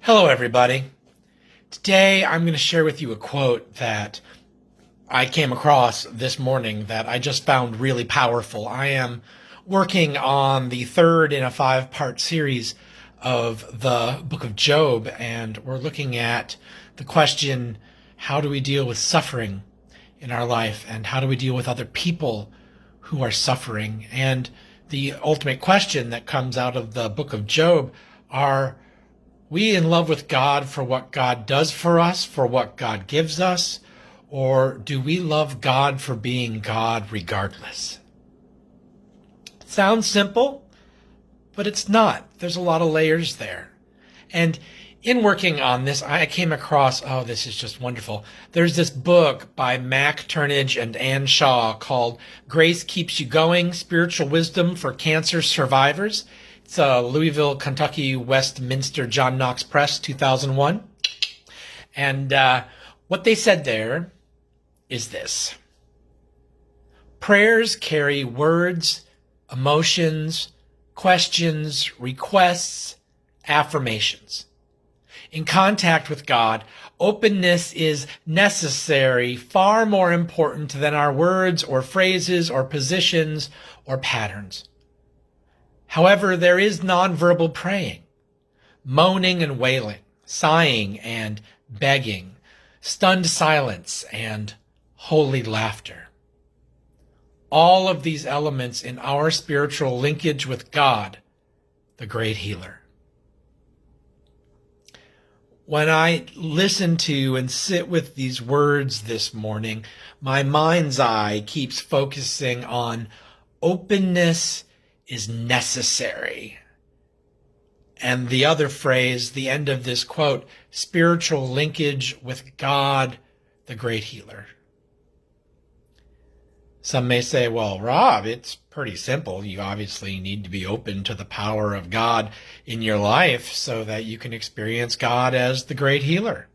Hello, everybody. Today, I'm going to share with you a quote that I came across this morning that I just found really powerful. I am working on the third in a five-part series of the book of Job, and we're looking at the question, how do we deal with suffering in our life, and how do we deal with other people who are suffering? And the ultimate question that comes out of the book of Job are we in love with God for what God does for us, for what God gives us, or do we love God for being God regardless? It sounds simple, but it's not. There's a lot of layers there. And in working on this, I came across, oh, this is just wonderful. There's this book by Mac Turnage and Ann Shaw called Grace Keeps You Going, Spiritual Wisdom for Cancer Survivors. It's Louisville, Kentucky, Westminster, John Knox Press, 2001. And what they said there is this. Prayers carry words, emotions, questions, requests, affirmations. In contact with God, openness is necessary, far more important than our words or phrases or positions or patterns. However, there is nonverbal praying, moaning and wailing, sighing and begging, stunned silence and holy laughter. All of these elements in our spiritual linkage with God, the great healer. When I listen to and sit with these words this morning, my mind's eye keeps focusing on openness is necessary. And the other phrase, the end of this quote, spiritual linkage with God, the great healer. Some may say, well, Rob, it's pretty simple. You obviously need to be open to the power of God in your life so that you can experience God as the great healer.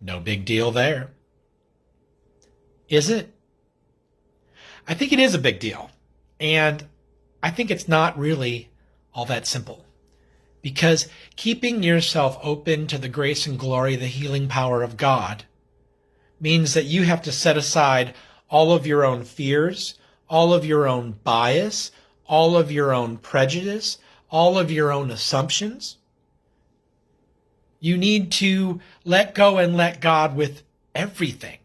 No big deal there. Is it? I think it is a big deal. And I think it's not really all that simple, because keeping yourself open to the grace and glory, the healing power of God, means that you have to set aside all of your own fears, all of your own bias, all of your own prejudice, all of your own assumptions. You need to let go and let God with everything.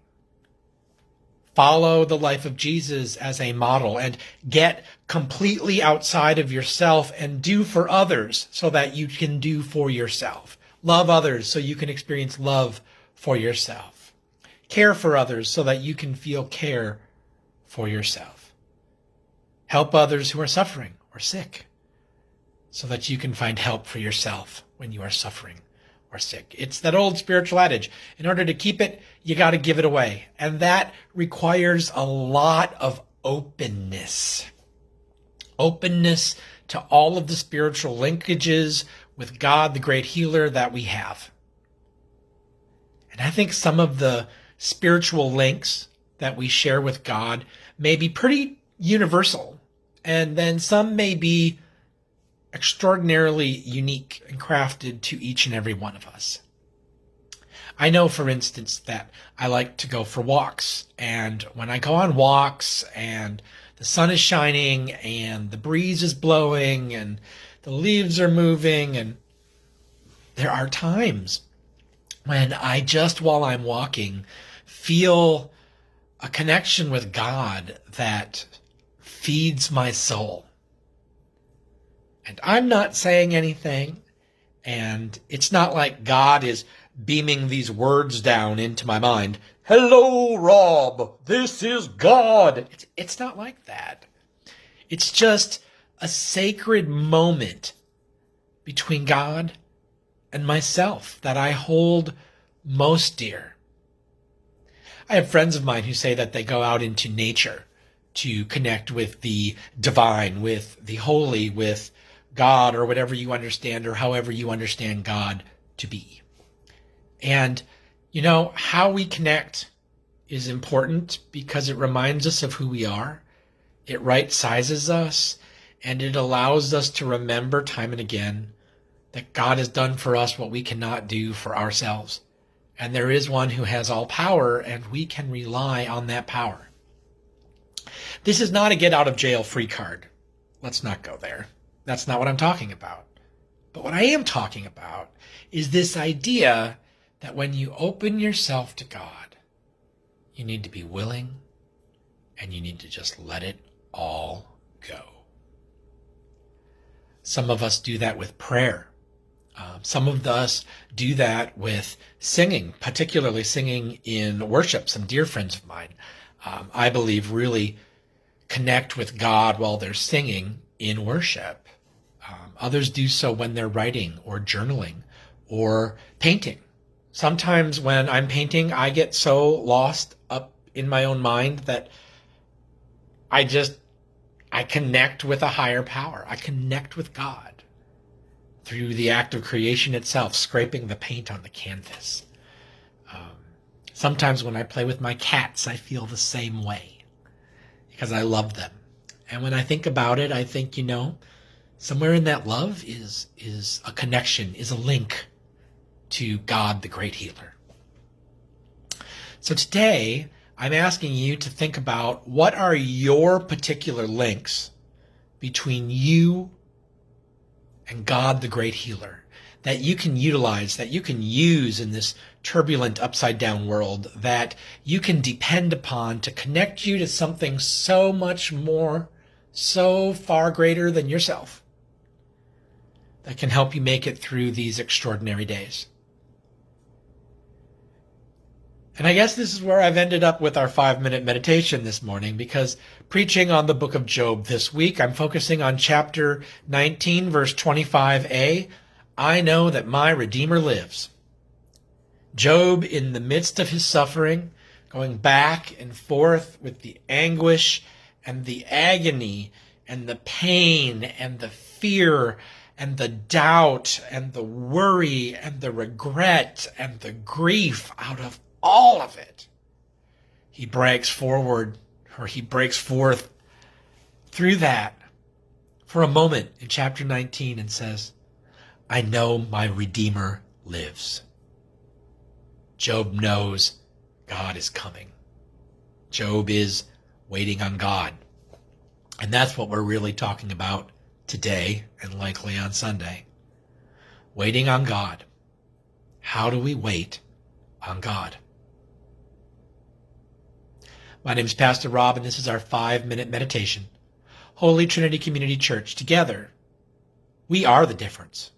Follow the life of Jesus as a model and get completely outside of yourself and do for others so that you can do for yourself. Love others so you can experience love for yourself. Care for others so that you can feel care for yourself. Help others who are suffering or sick so that you can find help for yourself when you are suffering or sick. It's that old spiritual adage. In order to keep it, you got to give it away. And that requires a lot of openness. Openness to all of the spiritual linkages with God, the great healer, that we have. And I think some of the spiritual links that we share with God may be pretty universal. And then some may be extraordinarily unique and crafted to each and every one of us. I know, for instance, that I like to go for walks. And when I go on walks and the sun is shining and the breeze is blowing and the leaves are moving, and there are times when I just, while I'm walking, feel a connection with God that feeds my soul. And I'm not saying anything, and it's not like God is beaming these words down into my mind. Hello, Rob, this is God. It's not like that. It's just a sacred moment between God and myself that I hold most dear. I have friends of mine who say that they go out into nature to connect with the divine, with the holy, with God, or whatever you understand, or however you understand God to be. And, you know, how we connect is important because it reminds us of who we are. It right sizes us, and it allows us to remember time and again that God has done for us what we cannot do for ourselves. And there is one who has all power, and we can rely on that power. This is not a get out of jail free card. Let's not go there. That's not what I'm talking about. But what I am talking about is this idea that when you open yourself to God, you need to be willing and you need to just let it all go. Some of us do that with prayer. Some of us do that with singing, particularly singing in worship. Some dear friends of mine, I believe, really connect with God while they're singing in worship. Others do so when they're writing or journaling or painting. Sometimes when I'm painting, I get so lost up in my own mind that I connect with a higher power. I connect with God through the act of creation itself, scraping the paint on the canvas. Sometimes when I play with my cats, I feel the same way because I love them. And when I think about it, I think, somewhere in that love is a connection, is a link to God, the great healer. So today, I'm asking you to think about what are your particular links between you and God, the great healer, that you can utilize, that you can use in this turbulent, upside-down world, that you can depend upon to connect you to something so much more, so far greater than yourself, that can help you make it through these extraordinary days. And I guess this is where I've ended up with our 5-minute meditation this morning, because preaching on the book of Job this week, I'm focusing on chapter 19, verse 25a. I know that my Redeemer lives. Job, in the midst of his suffering, going back and forth with the anguish and the agony and the pain and the fear and the doubt and the worry and the regret and the grief out of all of it, he breaks forth through that for a moment in chapter 19 and says, I know my Redeemer lives. Job knows God is coming. Job is waiting on God. And that's what we're really talking about today and likely on Sunday. Waiting on God. How do we wait on God? My name is Pastor Rob, and this is our 5-minute meditation. Holy Trinity Community Church, together, we are the difference.